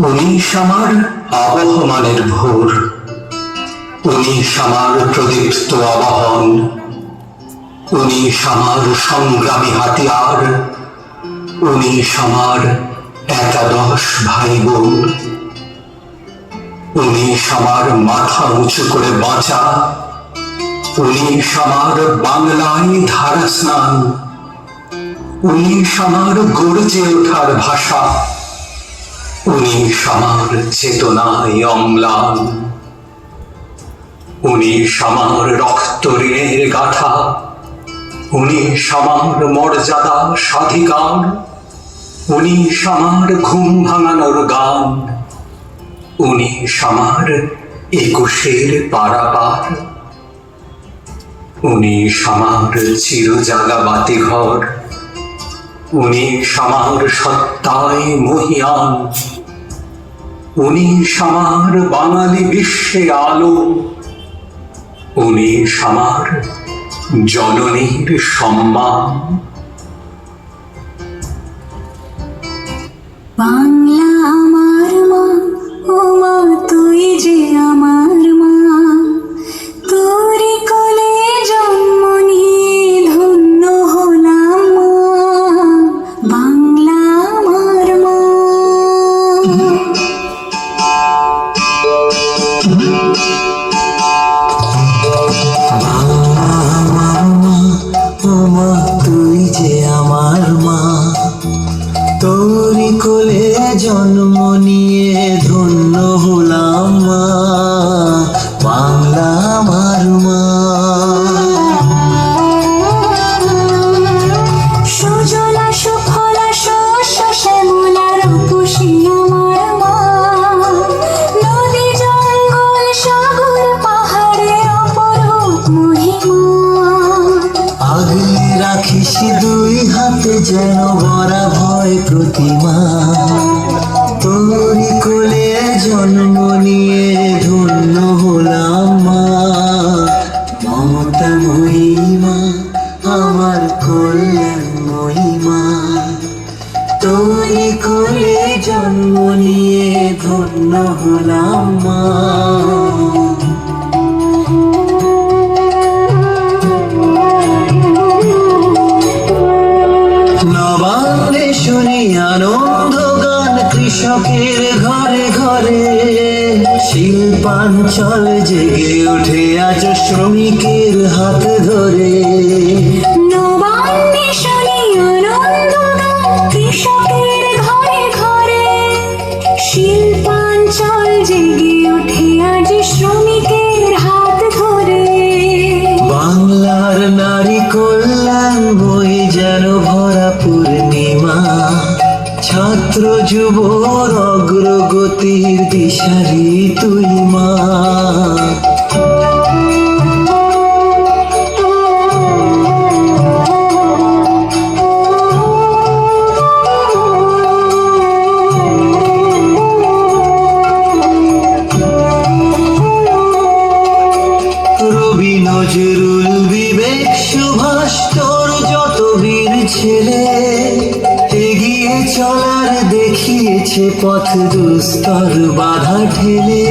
উনিশ আমার আবহমানের ভোর, উনিশ আমার প্রদীপ্ত আবাহন, উনিশ আমার সংগ্রামী হাতিয়ার, উনিশ আমার একাদশ ভাই বোন, উনিশ আমার মাথা উঁচু করে বাঁচা, উনিশ আমার বাংলায় ধারা স্নান, উনিশ আমার গর্জে ওঠার ভাষা, উনিশ আমার চেতনায় অম্লান, উনিশ আমার রক্ত ঋণের গাথা, উনিশ আমার মর্যাদা স্বাধিকার, উনিশ আমার ঘুম ভাঙানোর গান, উনিশ আমার একুশের পারাপার, উনিশ আমার চিরজাগা বাতিঘর, উনিশ আমার সত্তায় মহিয়ান, উনিশ আমার বাঙালি বিশ্বে আলো, উনিশ আমার জননীর সম্মান। বাংলা আমার মা, ও মা তুই যে আমার মা, তোরই কোলে জন্ম নিয়ে ধন্য হলাম মা, বাংলা আমার মা। ও মা তুই যে আমার মা, তোরই কোলে জন্ম নিয়ে ধন্য হলাম মা, বাংলা আমার মা। সুজলা সুফলা শস্য শ্যামলা রূপসী আমার মা, নদী জঙ্গল সাগর পাহাড়ের অপরূপ মহিমা। আগলে রাখিস দুই হাতে যেন ভরা ভয় প্রতিমা, তোরই কোলে জন্ম নিয়ে ধন্য হলাম মা, মমতা মহিমা আমার কল্যাণ মহিমা, তোরই কোলে জন্ম নিয়ে ধন্য হলাম মা। নবান্নে শুনি আনন্দ গান কৃষকের ঘরে ঘরে, শিল্পাঞ্চল জেগে ওঠে আজ শ্রমিকের হাত ধরে। নবান্নে শুনি আনন্দ গান কৃষকের ঘরে ঘরে, শিল্পাঞ্চল জেগে ওঠে আজ শ্রমিকের হাত ধরে। বাংলার নারী কল্যাণ বই যেন ভরা পূর্ণিমা, ছাত্র যুবর অগ্রগতির দিশারি তুই মা। রবি নজরুল বিবেক সুভাষ তোর যত বীর ছেলে, এগিয়ে চলার দেখিয়েছে পথ দুস্তর বাধা ঠেলে।